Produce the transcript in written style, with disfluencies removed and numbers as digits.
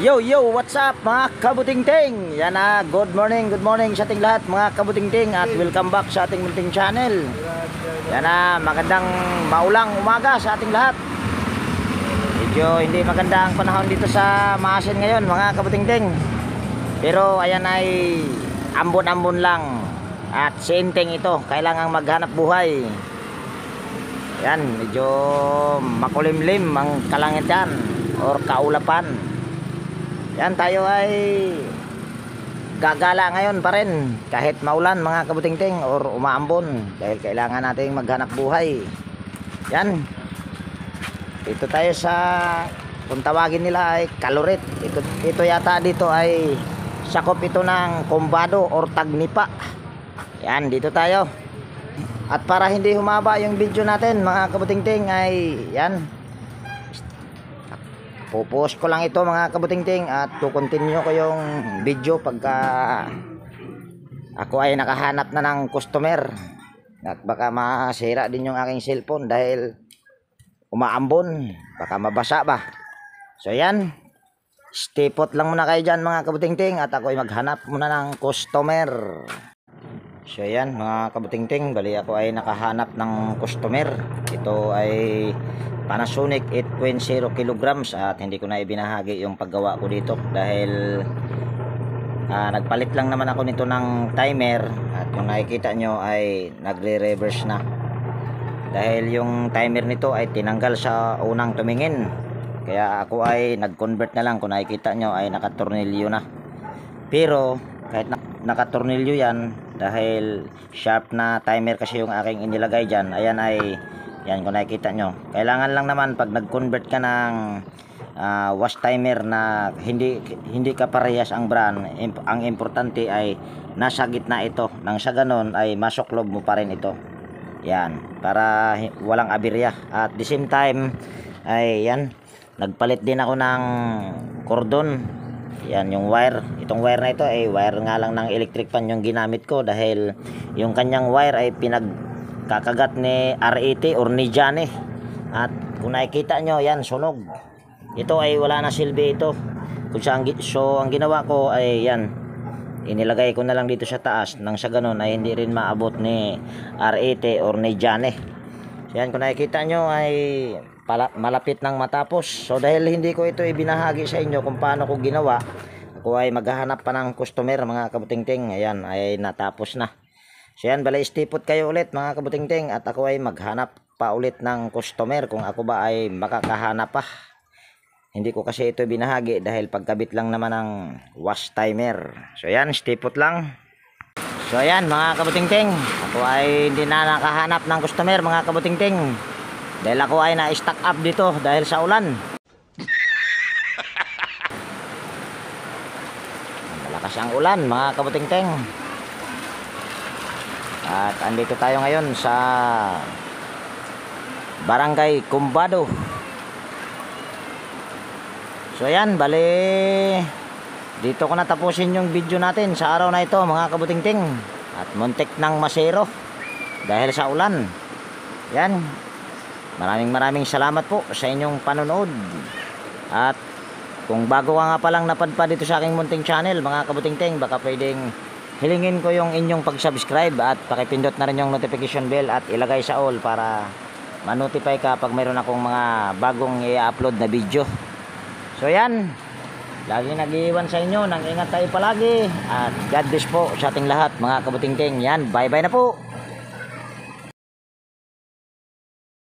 Yo, what's up mga kabutingting? Yan na, good morning sa ating lahat mga kabutingting. At welcome back sa ating munting channel. Yan na, magandang maulang umaga sa ating lahat. Medyo hindi maganda ang panahon dito sa Maasin ngayon mga kabutingting. Pero ayan ay ambon-ambon lang. At sinteng ito, kailangang maghanap buhay. Yan, medyo makulimlim ang kalangitan or kaulapan. Yan, tayo ay gagala ngayon pa rin kahit maulan mga kabutingting or umaambon dahil kailangan nating maghanap buhay. Yan, ito tayo sa kung tawagin nila ay Kalurit. Ito yata dito ay sakop ito ng Kumbado or Tagnipa. Yan, dito tayo. At para hindi humaba yung video natin mga kabutingting ay yan, pupost ko lang ito mga kabutingting at to-continue ko yung video pagka ako ay nakahanap na ng customer. At baka masira din yung aking cellphone dahil umaambon, baka mabasa ba. So yan, stay put lang muna kayo dyan mga kabutingting at ako ay maghanap muna ng customer. So yan mga kabutingting, bali ako ay nakahanap ng customer. Ito ay Panasonic 8.0 kilograms at hindi ko na ibinahagi yung paggawa ko dito dahil nagpalit lang naman ako nito ng timer at kung nakikita nyo ay nagre-reverse na dahil yung timer nito ay tinanggal sa unang tumingin, kaya ako ay nag-convert na lang. Kung nakikita nyo ay nakatornilyo na, pero kahit nakatornilyo yan dahil sharp na timer kasi yung aking inilagay dyan. Ayan ay yan, kung nakikita nyo, kailangan lang naman pag nag-convert ka ng wash timer na hindi ka parehas ang brand, ang importante ay nasa gitna ito, nang sa ganon ay masuklob mo pa rin ito. Yan, para walang aberya. At the same time ay yan, nagpalit din ako ng cordon. Yan yung wire, itong wire na ito ay wire nga lang ng electric fan yung ginamit ko dahil yung kanyang wire ay kakagat ni R80 or ni Johnny. At kung nakikita nyo, yan, sunog. Ito ay wala na silbi ito. So ang ginawa ko ay yan, inilagay ko na lang dito sa taas nang sa ganun ay hindi rin maabot ni R80 or ni Johnny. So yan, kung nakikita nyo ay malapit nang matapos. So dahil hindi ko ito ibinahagi sa inyo kung paano ko ginawa, ako ay maghahanap pa ng customer mga kabutingting. Ayan, ay natapos na. So yan, balay stipot kayo ulit mga kabutingting at ako ay maghanap pa ulit ng customer kung ako ba ay makakahanap pa. Hindi ko kasi ito binahagi dahil pagkabit lang naman ng wash timer. So yan, stipot lang. So yan mga kabutingting, ako ay hindi na nakahanap ng customer mga kabutingting dahil ako ay na-stack up dito dahil sa ulan. Malakas ang ulan mga kabutingting. At andito tayo ngayon sa Barangay Kumbado. So ayan, bali dito ko natapusin yung video natin sa araw na ito mga kabutingting. At muntik ng masero dahil sa ulan. Yan, maraming salamat po sa inyong panonood. At kung bago ka nga palang napadpad dito sa aking munting channel mga kabutingting, baka pwedeng hilingin ko yung inyong pag-subscribe at pakipindot na rin yung notification bell at ilagay sa all para ma-notify ka pag mayroon akong mga bagong i-upload na video. So yan, lagi nag-iwan sa inyo, nang ingat tayo palagi at God bless po sa ating lahat mga kabutingting. Yan, bye bye na po.